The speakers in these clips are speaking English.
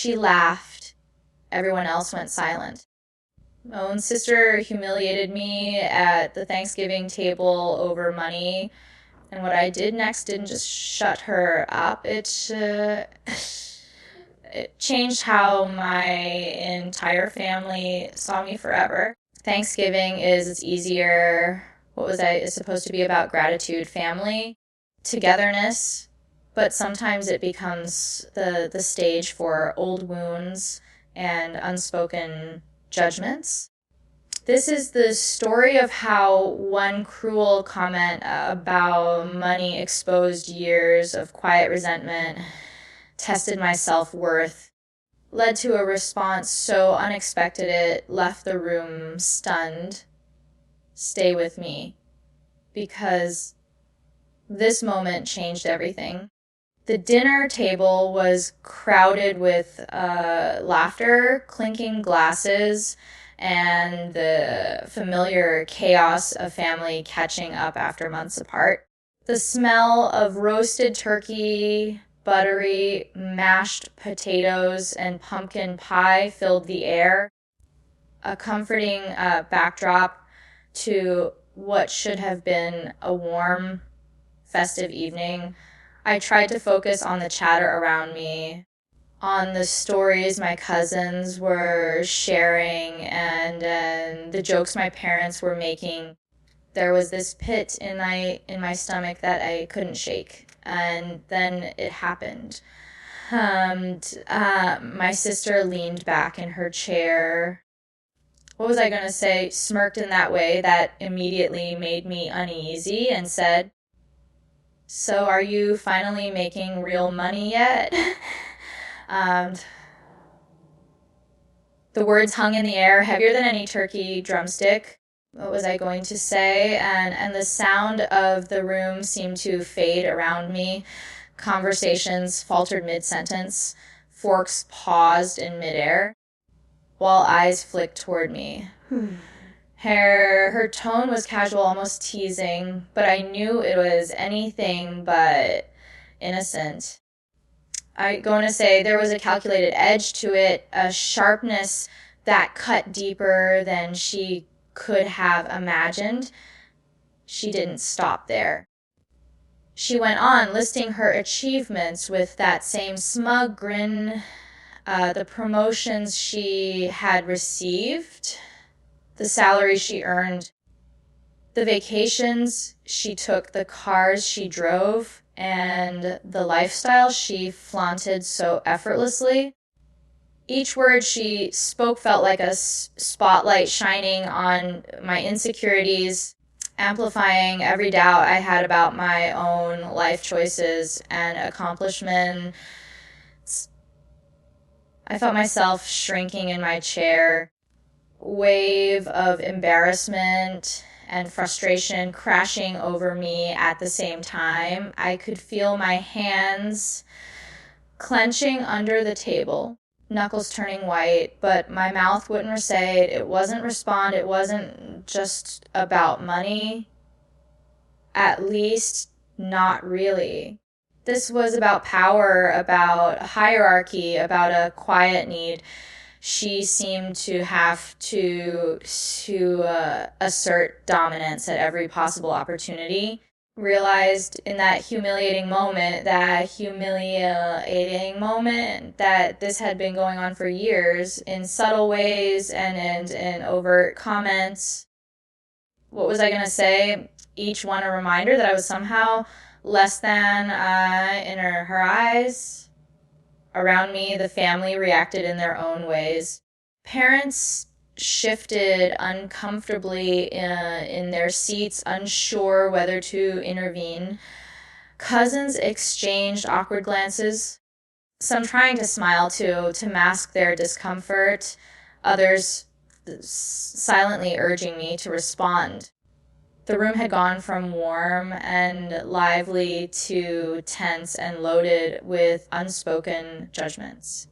she laughed, everyone else went silent. My own sister humiliated me at the Thanksgiving table over money, and what I did next didn't just shut her up, it changed how my entire family saw me forever. Thanksgiving it's easier. What was I supposed to be about? Gratitude, family, togetherness, but sometimes it becomes the stage for old wounds and unspoken judgments. This is the story of how one cruel comment about money exposed years of quiet resentment, tested my self-worth, led to a response so unexpected it left the room stunned. Stay with me, because this moment changed everything. The dinner table was crowded with laughter, clinking glasses, and the familiar chaos of family catching up after months apart. The smell of roasted turkey, buttery, mashed potatoes, and pumpkin pie filled the air, a comforting backdrop to what should have been a warm, festive evening. I tried to focus on the chatter around me, on the stories my cousins were sharing, and the jokes my parents were making. There was this pit in my stomach that I couldn't shake, and then it happened. My sister leaned back in her chair. What was I going to say? Smirked in that way that immediately made me uneasy and said, "So are you finally making real money yet?" The words hung in the air, heavier than any turkey drumstick. What was I going to say? And the sound of the room seemed to fade around me. Conversations faltered mid-sentence. Forks paused in midair, while eyes flicked toward me. Her tone was casual, almost teasing, but I knew it was anything but innocent. I'm going to say there was a calculated edge to it, a sharpness that cut deeper than she could have imagined. She didn't stop there. She went on, listing her achievements with that same smug grin, the promotions she had received, the salary she earned, the vacations she took, the cars she drove, and the lifestyle she flaunted so effortlessly. Each word she spoke felt like a spotlight shining on my insecurities, amplifying every doubt I had about my own life choices and accomplishments. I felt myself shrinking in my chair, wave of embarrassment and frustration crashing over me at the same time. I could feel my hands clenching under the table, knuckles turning white, but my mouth wouldn't recede. It wasn't respond. It wasn't just about money. At least, not really. This was about power, about hierarchy, about a quiet need she seemed to have to assert dominance at every possible opportunity. Realized in that humiliating moment, that this had been going on for years in subtle ways and in overt comments. What was I going to say? Each one a reminder that I was somehow less than in her eyes. Around me, the family reacted in their own ways. Parents shifted uncomfortably in their seats, unsure whether to intervene. Cousins exchanged awkward glances, some trying to smile to mask their discomfort, others silently urging me to respond. The room had gone from warm and lively to tense and loaded with unspoken judgments.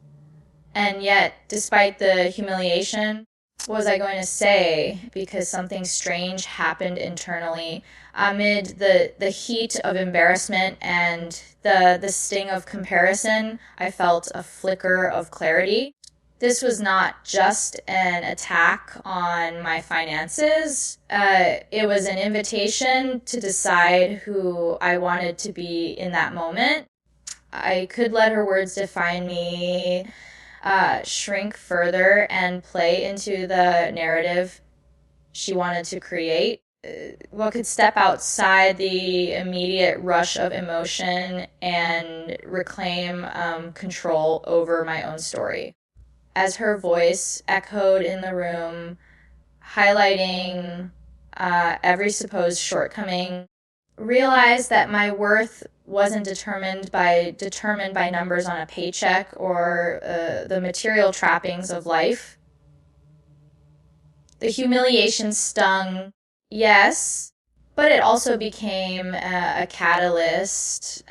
And yet, despite the humiliation, What was I going to say? Because something strange happened internally. Amid the heat of embarrassment and the sting of comparison, I felt a flicker of clarity. This was not just an attack on my finances. It was an invitation to decide who I wanted to be in that moment. I could let her words define me, shrink further and play into the narrative she wanted to create. What could step outside the immediate rush of emotion and reclaim control over my own story. As her voice echoed in the room, highlighting every supposed shortcoming, realized that my worth wasn't determined by numbers on a paycheck or the material trappings of life. The humiliation stung, yes, but it also became a catalyst,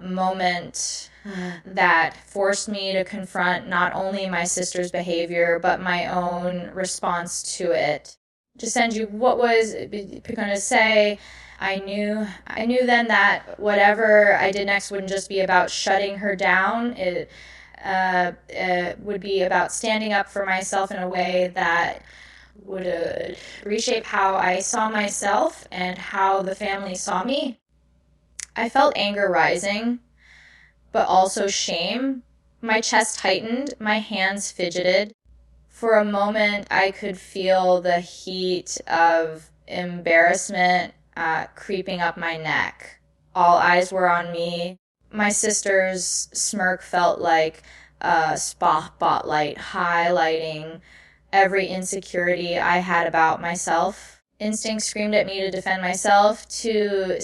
moment that forced me to confront not only my sister's behavior, but my own response to it. To send you what was going to say, I knew then that whatever I did next wouldn't just be about shutting her down. It would be about standing up for myself in a way that would reshape how I saw myself and how the family saw me. I felt anger rising, but also shame. My chest tightened, my hands fidgeted. For a moment, I could feel the heat of embarrassment creeping up my neck. All eyes were on me. My sister's smirk felt like a spotlight highlighting every insecurity I had about myself. Instinct screamed at me to defend myself, to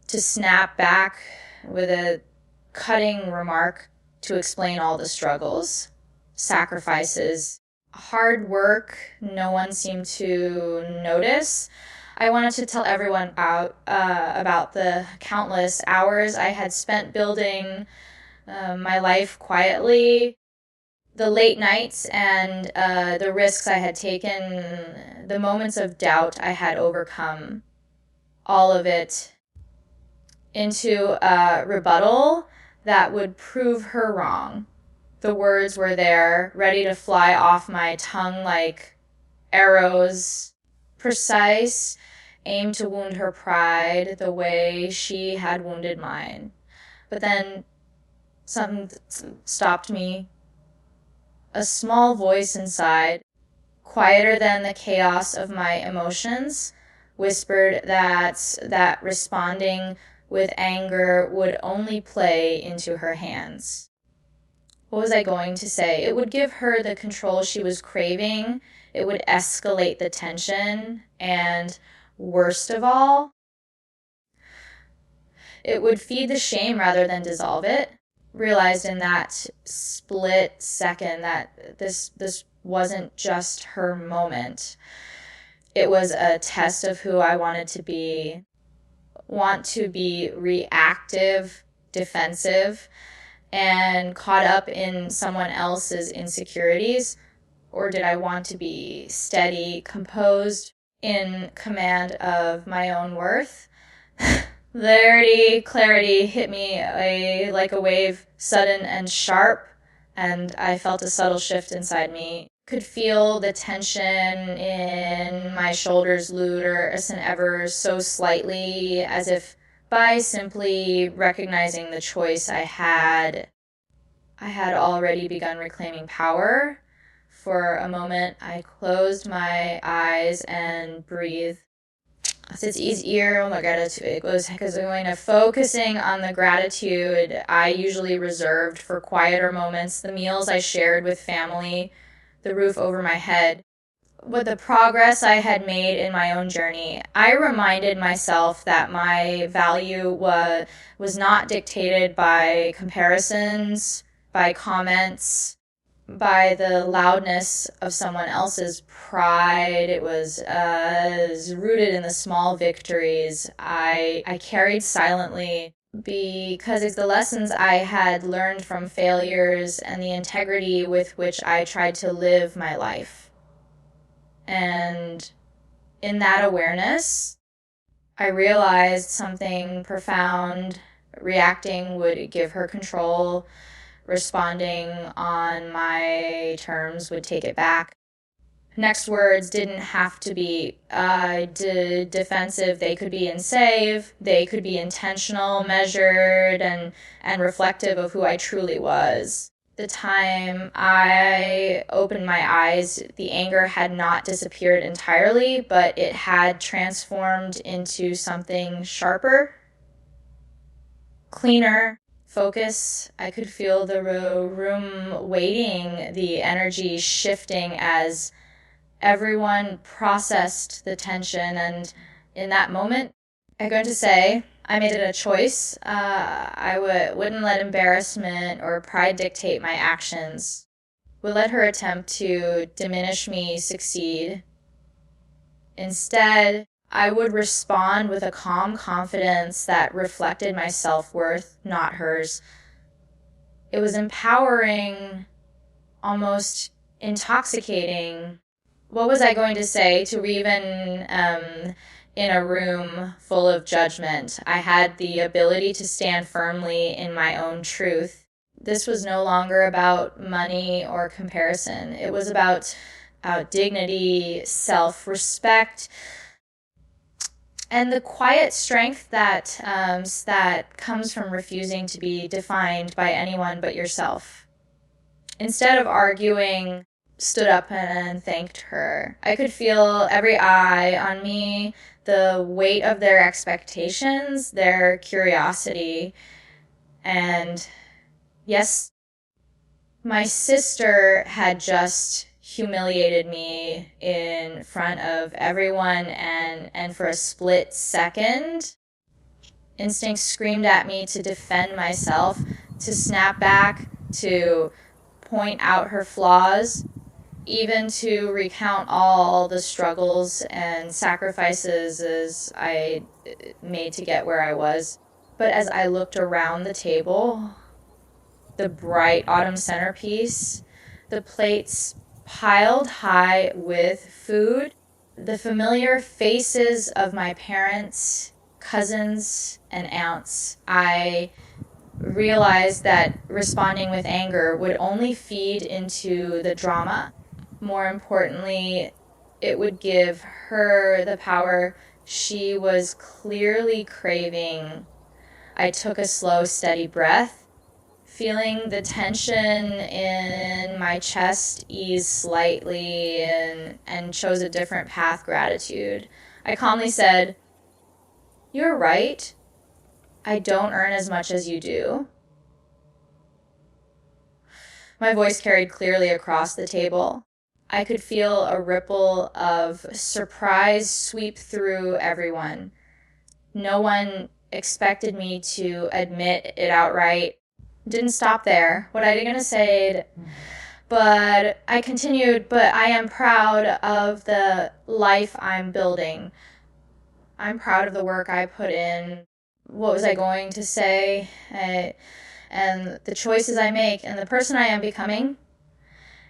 snap back with a cutting remark to explain all the struggles, sacrifices, hard work no one seemed to notice. I wanted to tell everyone about the countless hours I had spent building my life quietly, the late nights and the risks I had taken, the moments of doubt I had overcome, all of it into a rebuttal that would prove her wrong. The words were there, ready to fly off my tongue like arrows, precise, aimed to wound her pride the way she had wounded mine. But then something stopped me. A small voice inside, quieter than the chaos of my emotions, whispered that responding with anger would only play into her hands. What was I going to say? It would give her the control she was craving. It would escalate the tension. And worst of all, it would feed the shame rather than dissolve it. Realized in that split second that this wasn't just her moment. It was a test of who I wanted to be. Want to be reactive, defensive, and caught up in someone else's insecurities? Or did I want to be steady, composed, in command of my own worth? Clarity hit me like a wave, sudden and sharp, and I felt a subtle shift inside me. Could feel the tension in my shoulders loosen ever so slightly, as if by simply recognizing the choice I had already begun reclaiming power. For a moment, I closed my eyes and breathed. It's easier. Oh my God, it was because I'm going to focusing on the gratitude I usually reserved for quieter moments, the meals I shared with family, the roof over my head, with the progress I had made in my own journey. I reminded myself that my value was not dictated by comparisons, by comments, by the loudness of someone else's pride. It was rooted in the small victories I carried silently because it's the lessons I had learned from failures and the integrity with which I tried to live my life. And in that awareness, I realized something profound. Reacting would give her control. Responding on my terms would take it back. Next words didn't have to be defensive. They could be in save. They could be intentional, measured, and reflective of who I truly was. The time I opened my eyes, the anger had not disappeared entirely, but it had transformed into something sharper, cleaner, focus. I could feel the room waiting, the energy shifting as everyone processed the tension. And in that moment, I'm going to say I made it a choice. I wouldn't let embarrassment or pride dictate my actions. Would let her attempt to diminish me succeed. Instead, I would respond with a calm confidence that reflected my self-worth, not hers. It was empowering, almost intoxicating. What was I going to say to Revan in a room full of judgment? I had the ability to stand firmly in my own truth. This was no longer about money or comparison. It was about dignity, self-respect, and the quiet strength that comes from refusing to be defined by anyone but yourself. Instead of arguing, stood up and thanked her. I could feel every eye on me, the weight of their expectations, their curiosity. And yes, my sister had just humiliated me in front of everyone, and for a split second, instinct screamed at me to defend myself, to snap back, to point out her flaws, even to recount all the struggles and sacrifices I made to get where I was. But as I looked around the table, the bright autumn centerpiece, the plates piled high with food, the familiar faces of my parents, cousins, and aunts, I realized that responding with anger would only feed into the drama. More importantly, it would give her the power she was clearly craving. I took a slow, steady breath, feeling the tension in my chest ease slightly, and chose a different path, gratitude. I calmly said, "You're right. I don't earn as much as you do." My voice carried clearly across the table. I could feel a ripple of surprise sweep through everyone. No one expected me to admit it outright. Didn't stop there. What I did gonna say, but I continued, but I am proud of the life I'm building. I'm proud of the work I put in. What was I going to say? And the choices I make and the person I am becoming.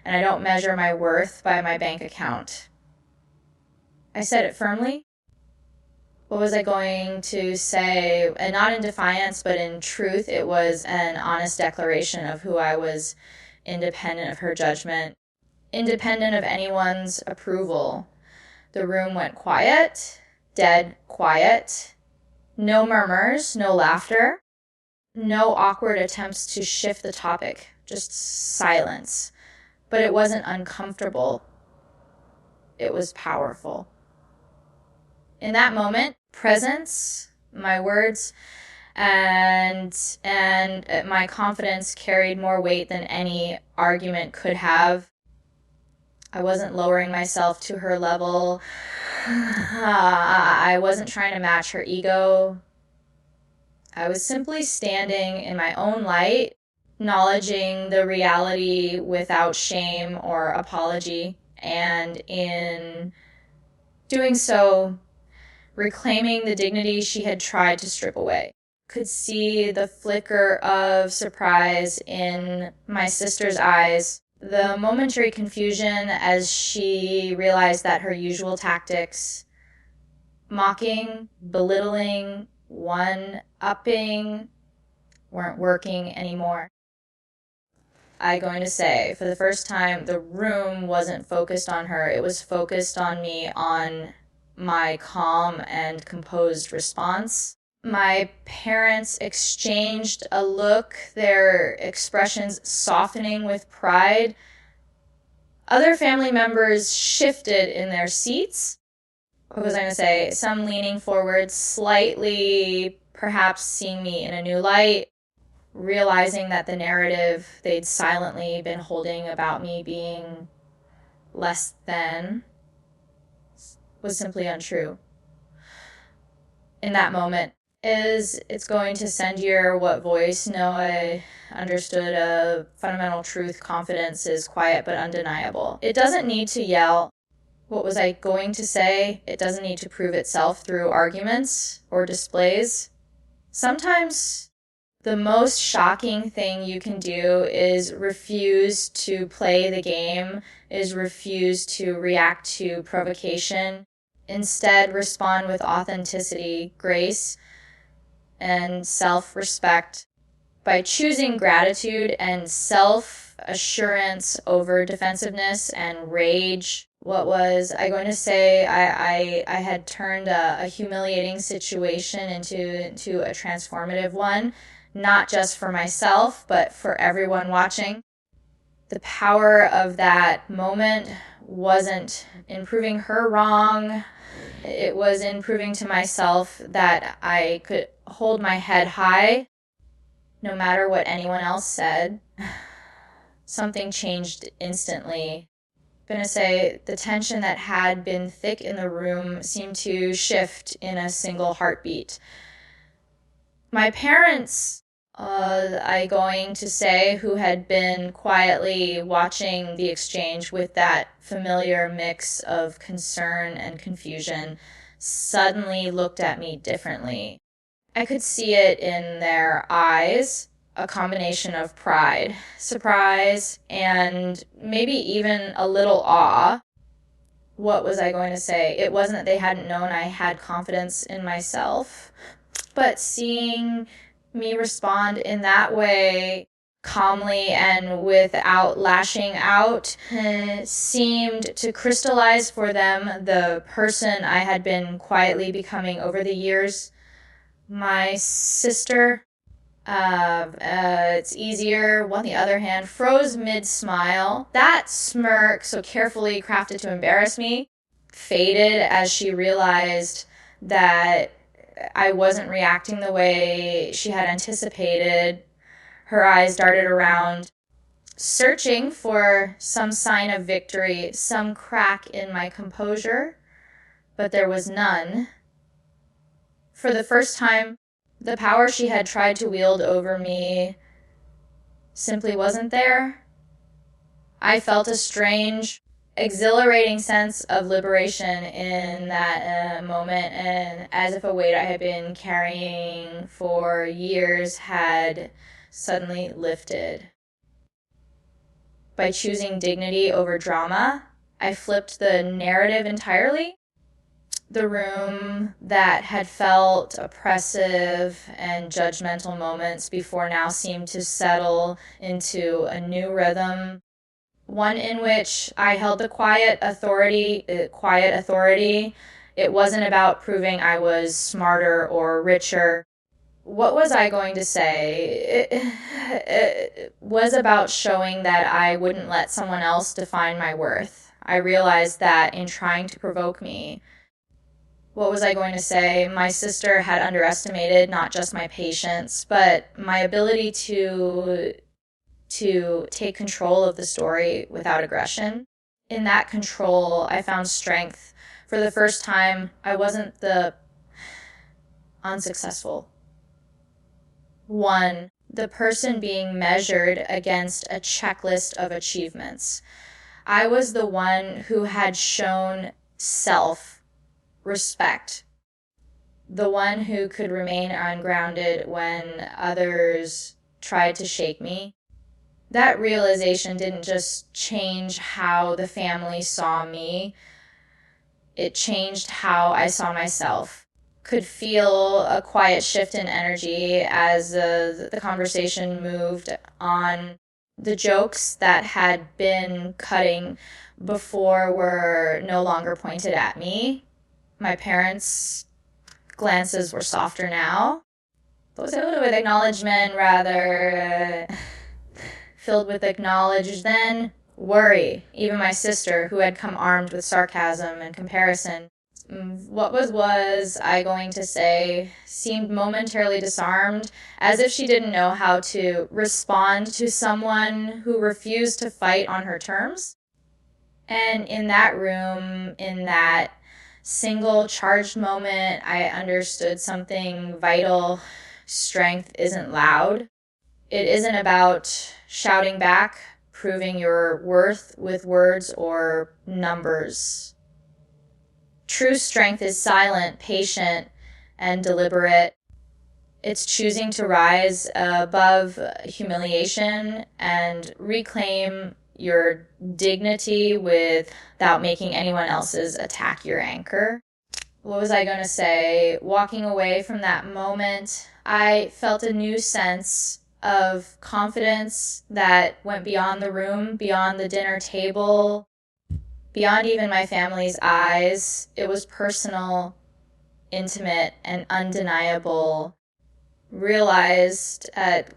And I don't measure my worth by my bank account. I said it firmly. What was I going to say? And not in defiance, but in truth. It was an honest declaration of who I was, independent of her judgment, independent of anyone's approval. The room went quiet, dead quiet. No murmurs, no laughter, no awkward attempts to shift the topic, just silence. But it wasn't uncomfortable. It was powerful. In that moment, presence, my words, and my confidence carried more weight than any argument could have. I wasn't lowering myself to her level. I wasn't trying to match her ego. I was simply standing in my own light, acknowledging the reality without shame or apology, and in doing so, reclaiming the dignity she had tried to strip away. could see the flicker of surprise in my sister's eyes, the momentary confusion as she realized that her usual tactics, mocking, belittling, one-upping, weren't working anymore. I'm going to say, for the first time, the room wasn't focused on her. It was focused on me, on my calm and composed response. My parents exchanged a look, their expressions softening with pride. Other family members shifted in their seats. What was I going to say? Some leaning forward slightly, perhaps seeing me in a new light, realizing that the narrative they'd silently been holding about me being less than was simply untrue. In that moment, it's going to send your what voice? No, I understood a fundamental truth. Confidence is quiet but undeniable. It doesn't need to yell. What was I going to say? It doesn't need to prove itself through arguments or displays. Sometimes the most shocking thing you can do is refuse to play the game, is refuse to react to provocation. Instead, respond with authenticity, grace, and self-respect by choosing gratitude and self-assurance over defensiveness and rage. What was I going to say? I had turned a humiliating situation into a transformative one, not just for myself, but for everyone watching. The power of that moment wasn't in proving her wrong. It was in proving to myself that I could hold my head high no matter what anyone else said. Something changed instantly. I'm going to say the tension that had been thick in the room seemed to shift in a single heartbeat. My parents, I going to say, who had been quietly watching the exchange with that familiar mix of concern and confusion, suddenly looked at me differently. I could see it in their eyes, a combination of pride, surprise, and maybe even a little awe. What was I going to say? It wasn't that they hadn't known I had confidence in myself, but seeing me respond in that way, calmly and without lashing out, seemed to crystallize for them the person I had been quietly becoming over the years. My sister, it's easier, on the other hand, froze mid-smile. That smirk, so carefully crafted to embarrass me, faded as she realized that I wasn't reacting the way she had anticipated. Her eyes darted around, searching for some sign of victory, some crack in my composure, but there was none. For the first time, the power she had tried to wield over me simply wasn't there. I felt a strange, exhilarating sense of liberation in that moment, and as if a weight I had been carrying for years had suddenly lifted. By choosing dignity over drama, I flipped the narrative entirely. The room that had felt oppressive and judgmental moments before now seemed to settle into a new rhythm, one in which I held the quiet authority. It wasn't about proving I was smarter or richer. What was I going to say? It was about showing that I wouldn't let someone else define my worth. I realized that in trying to provoke me. What was I going to say? My sister had underestimated not just my patience, but my ability to take control of the story without aggression. In that control, I found strength. For the first time, I wasn't the unsuccessful one, the person being measured against a checklist of achievements. I was the one who had shown self-respect. the one who could remain ungrounded when others tried to shake me. That realization didn't just change how the family saw me, it changed how I saw myself. Could feel a quiet shift in energy as the conversation moved on. The jokes that had been cutting before were no longer pointed at me. My parents' glances were softer now. But filled with acknowledgement, rather filled with acknowledge, then worry. Even my sister, who had come armed with sarcasm and comparison, what was I going to say, seemed momentarily disarmed, as if she didn't know how to respond to someone who refused to fight on her terms. And in that room, in that single charged moment, I understood something vital. Strength isn't loud. It isn't about shouting back, proving your worth with words or numbers. True strength is silent, patient, and deliberate. It's choosing to rise above humiliation and reclaim your dignity without making anyone else's attack your anchor. What was I going to say? Walking away from that moment, I felt a new sense of confidence that went beyond the room, beyond the dinner table, beyond even my family's eyes. It was personal, intimate, and undeniable. I realized that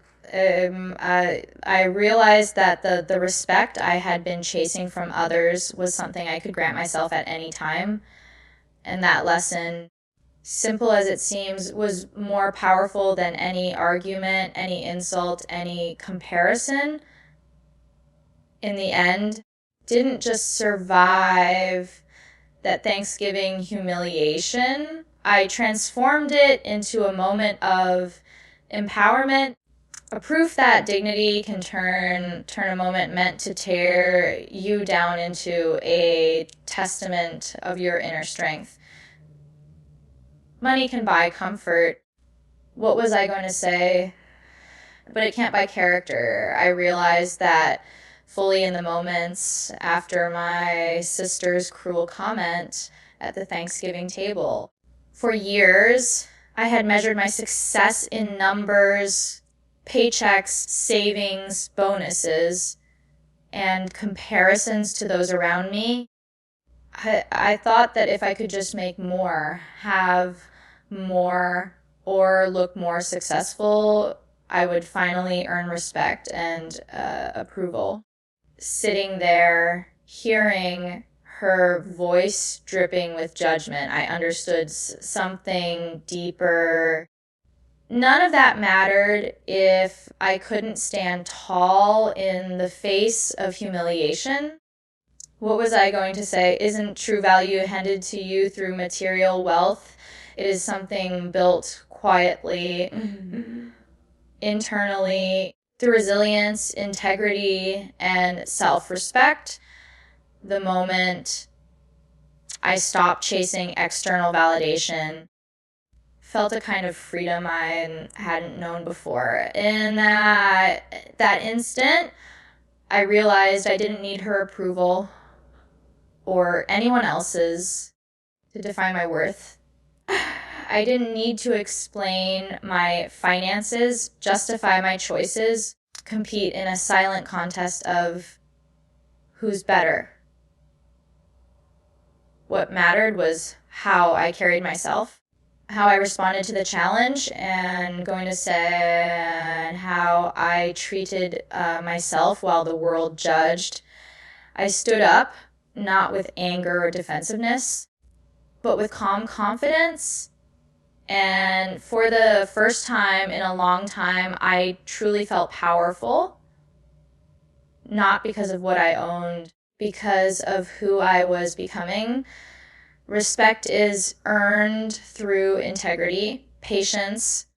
the respect I had been chasing from others was something I could grant myself at any time. And that lesson, simple as it seems, was more powerful than any argument, any insult, any comparison. In the end, didn't just survive that Thanksgiving humiliation. I transformed it into a moment of empowerment, a proof that dignity can turn a moment meant to tear you down into a testament of your inner strength. Money can buy comfort. What was I going to say? But it can't buy character. I realized that fully in the moments after my sister's cruel comment at the Thanksgiving table. For years, I had measured my success in numbers, paychecks, savings, bonuses, and comparisons to those around me. I thought that if I could just make more, have more, or look more successful, I would finally earn respect and approval. Sitting there, hearing her voice dripping with judgment, I understood something deeper. None of that mattered if I couldn't stand tall in the face of humiliation. What was I going to say? Isn't true value handed to you through material wealth? It is something built quietly, internally, through resilience, integrity, and self-respect. The moment I stopped chasing external validation, felt a kind of freedom I hadn't known before. In that instant, I realized I didn't need her approval or anyone else's to define my worth. I didn't need to explain my finances, justify my choices, compete in a silent contest of who's better. What mattered was how I carried myself, how I responded to the challenge, and going to say how I treated myself while the world judged. I stood up, not with anger or defensiveness, but with calm confidence. And for the first time in a long time, I truly felt powerful, not because of what I owned, because of who I was becoming. Respect is earned through integrity, patience,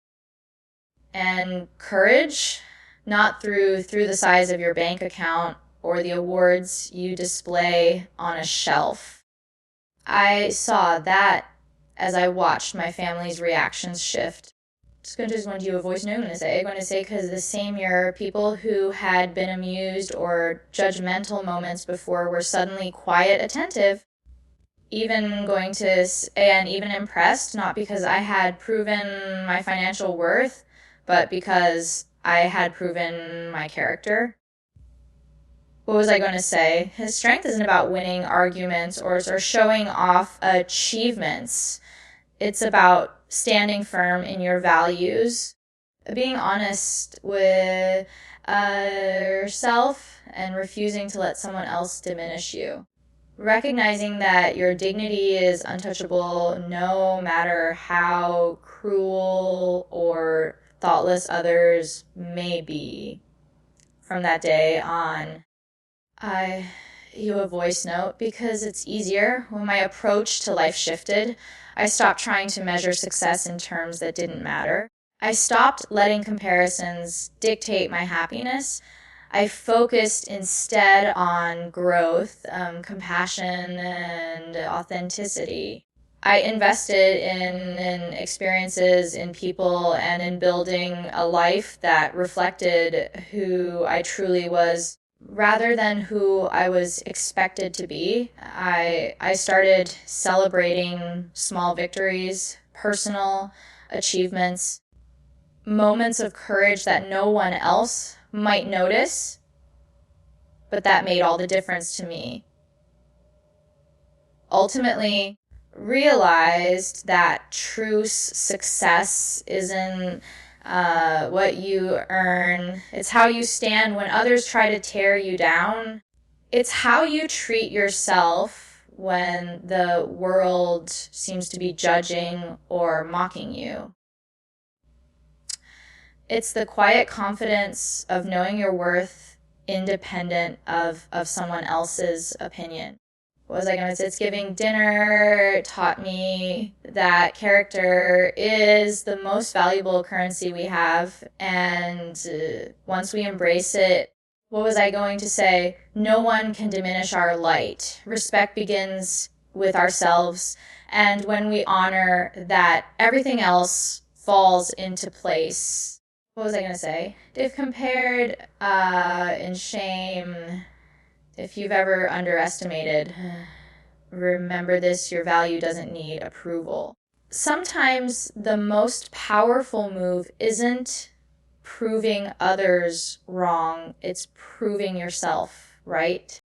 and courage, not through the size of your bank account or the awards you display on a shelf. I saw that as I watched my family's reactions shift. Just going to do a voice note. I'm going to say because the same year, people who had been amused or judgmental moments before were suddenly quiet, attentive, even going to and even impressed, not because I had proven my financial worth, but because I had proven my character. What was I going to say? His strength isn't about winning arguments or showing off achievements. It's about standing firm in your values, being honest with yourself, and refusing to let someone else diminish you. Recognizing that your dignity is untouchable no matter how cruel or thoughtless others may be. From that day on, I you a voice note because it's easier. When my approach to life shifted, I stopped trying to measure success in terms that didn't matter. I stopped letting comparisons dictate my happiness. I focused instead on growth, compassion, and authenticity. I invested in experiences, in people, and in building a life that reflected who I truly was rather than who I was expected to be. I started celebrating small victories, personal achievements, moments of courage that no one else might notice, but that made all the difference to me. Ultimately, realized that true success isn't what you earn. It's how you stand when others try to tear you down. It's how you treat yourself when the world seems to be judging or mocking you. It's the quiet confidence of knowing your worth independent of someone else's opinion. What was I going to say? It's giving dinner taught me that character is the most valuable currency we have. And once we embrace it, what was I going to say? No one can diminish our light. Respect begins with ourselves. And when we honor that, everything else falls into place. What was I going to say? They've compared in shame. If you've ever underestimated, remember this, your value doesn't need approval. Sometimes the most powerful move isn't proving others wrong, it's proving yourself right.